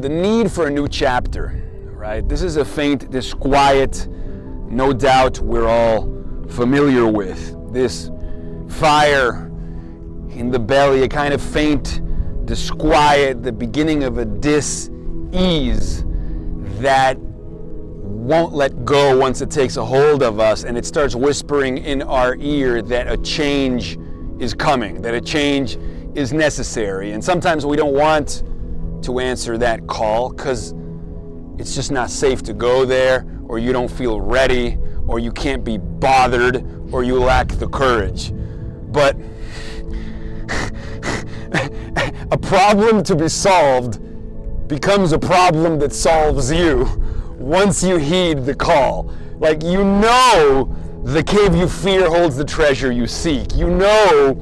The need for a new chapter, right? This is a faint disquiet, no doubt we're all familiar with. This fire in the belly, a kind of faint disquiet, the beginning of a dis-ease that won't let go once it takes a hold of us, and it starts whispering in our ear that a change is coming, that a change is necessary. And sometimes we don't want to answer that call because it's just not safe to go there, or you don't feel ready, or you can't be bothered, or you lack the courage. But a problem to be solved becomes a problem that solves you once you heed the call. Like, you know the cave you fear holds the treasure you seek. You know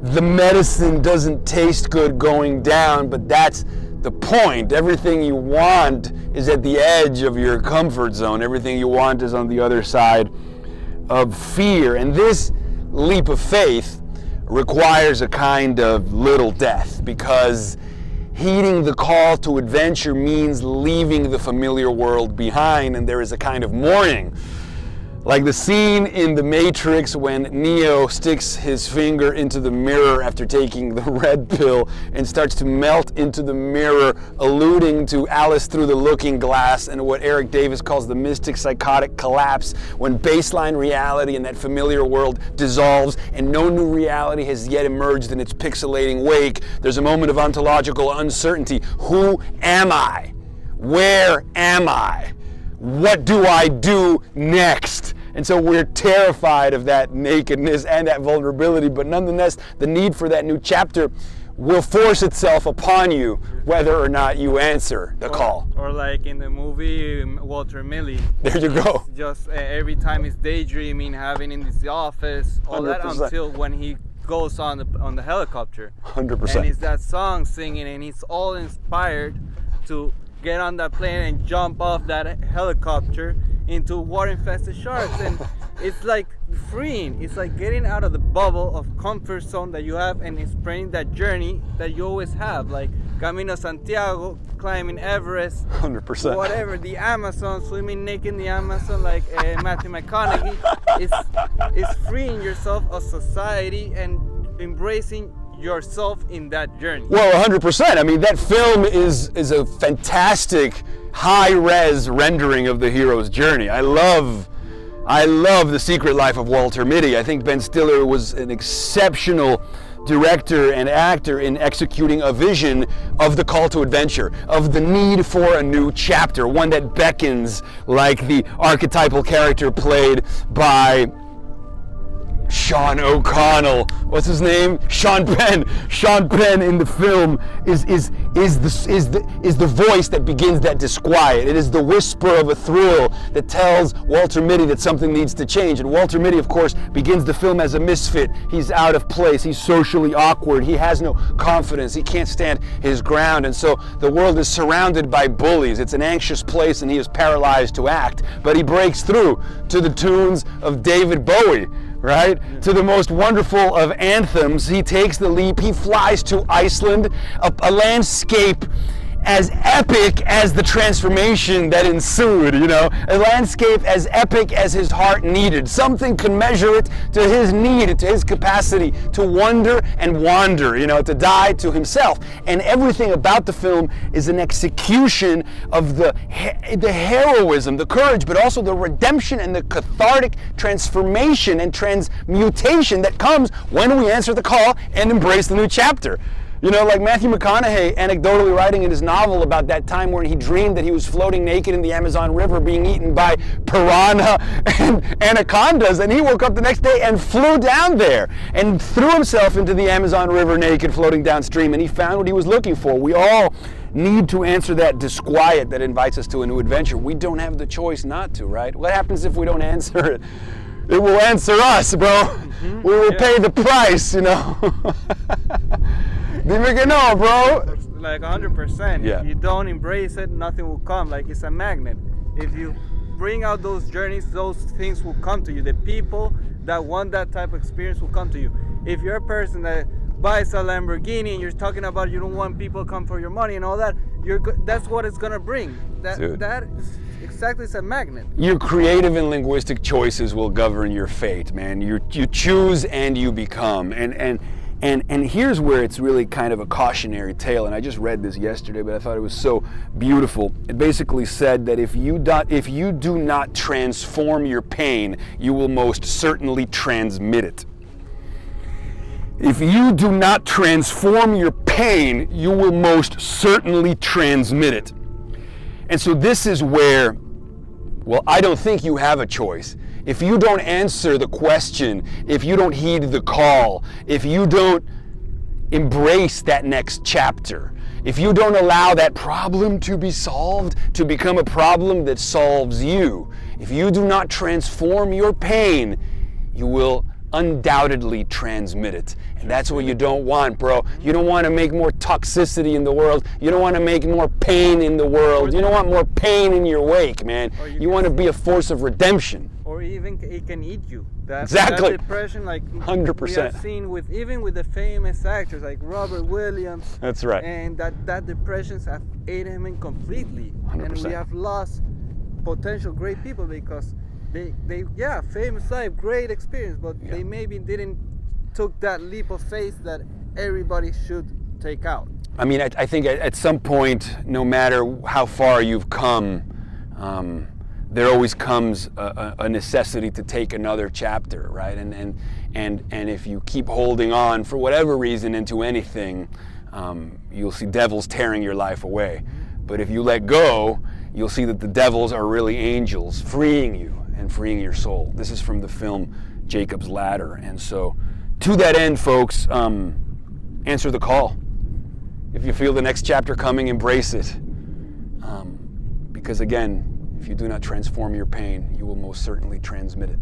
the medicine doesn't taste good going down, but that's the point. Everything you want is at the edge of your comfort zone. Everything you want is on the other side of fear. And this leap of faith requires a kind of little death, because heeding the call to adventure means leaving the familiar world behind, and there is a kind of mourning. Like the scene in The Matrix when Neo sticks his finger into the mirror after taking the red pill and starts to melt into the mirror, alluding to Alice Through the Looking Glass and what Eric Davis calls the mystic psychotic collapse, when baseline reality in that familiar world dissolves and no new reality has yet emerged in its pixelating wake. There's a moment of ontological uncertainty. Who am I? Where am I? What do I do next? And so we're terrified of that nakedness and that vulnerability, but nonetheless, the need for that new chapter will force itself upon you, whether or not you answer the call. Or like in the movie Walter Mitty. There you go. Just every time he's daydreaming, having in the office, all 100%. That until when he goes on the helicopter. 100%. And it's that song singing, and he's all inspired to get on that plane and jump off that helicopter into water-infested sharks. And it's like freeing. It's like getting out of the bubble of comfort zone that you have, and experiencing that journey that you always have, like Camino Santiago, climbing Everest, 100%. Whatever, the Amazon, swimming naked in the Amazon, like Matthew McConaughey. It's freeing yourself of society and embracing yourself in that journey. Well, 100%. I mean, that film is a fantastic high-res rendering of the hero's journey. I love The Secret Life of Walter Mitty. I think Ben Stiller was an exceptional director and actor in executing a vision of the call to adventure, of the need for a new chapter, one that beckons like the archetypal character played by Sean O'Connell. What's his name? Sean Penn. Sean Penn in the film is the voice that begins that disquiet. It is the whisper of a thrill that tells Walter Mitty that something needs to change. And Walter Mitty, of course, begins the film as a misfit. He's out of place. He's socially awkward. He has no confidence. He can't stand his ground. And so the world is surrounded by bullies. It's an anxious place, and he is paralyzed to act. But he breaks through to the tunes of David Bowie, right? To the most wonderful of anthems. He takes the leap. He flies to Iceland, a landscape as epic as the transformation that ensued, you know, a landscape as epic as his heart needed. Something could measure it to his need, to his capacity to wonder and wander, you know, to die to himself. And everything about the film is an execution of the heroism, the courage, but also the redemption and the cathartic transformation and transmutation that comes when we answer the call and embrace the new chapter. You know, like Matthew McConaughey anecdotally writing in his novel about that time when he dreamed that he was floating naked in the Amazon River being eaten by piranha and anacondas, and he woke up the next day and flew down there and threw himself into the Amazon River naked, floating downstream, and he found what he was looking for. We all need to answer that disquiet that invites us to a new adventure. We don't have the choice not to, right? What happens if we don't answer it? It will answer us, bro. Mm-hmm. We will pay the price, you know. Dime que no, bro. Like 100%. Yeah. If you don't embrace it, nothing will come. Like it's a magnet. If you bring out those journeys, those things will come to you. The people that want that type of experience will come to you. If you're a person that buys a Lamborghini and you're talking about you don't want people to come for your money and all that, that's what it's gonna bring. Dude. That is exactly a magnet. Your creative and linguistic choices will govern your fate, man. You choose and you become. And here's where it's really kind of a cautionary tale, and I just read this yesterday, but I thought it was so beautiful. It basically said that if you do not transform your pain, you will most certainly transmit it. If you do not transform your pain, you will most certainly transmit it. And so this is where, well, I don't think you have a choice. If you don't answer the question, if you don't heed the call, if you don't embrace that next chapter, if you don't allow that problem to be solved to become a problem that solves you, if you do not transform your pain, you will undoubtedly transmit it. And that's what you don't want, bro. You don't want to make more toxicity in the world. You don't want to make more pain in the world. You don't want more pain in your wake, man. You want to be a force of redemption. Or even it can eat you. Exactly. That depression, like 100%. we have seen with the famous actors like Robert Williams. That's right. And that depressions have ate him completely. 100%. And we have lost potential great people because they famous life, great experience, but they maybe didn't took that leap of faith that everybody should take out. I mean, I think at some point, no matter how far you've come, there always comes a necessity to take another chapter, right? And if you keep holding on for whatever reason into anything, you'll see devils tearing your life away. But if you let go, you'll see that the devils are really angels freeing you and freeing your soul. This is from the film Jacob's Ladder. And so to that end, folks, answer the call. If you feel the next chapter coming, embrace it. Because again, if you do not transform your pain, you will most certainly transmit it.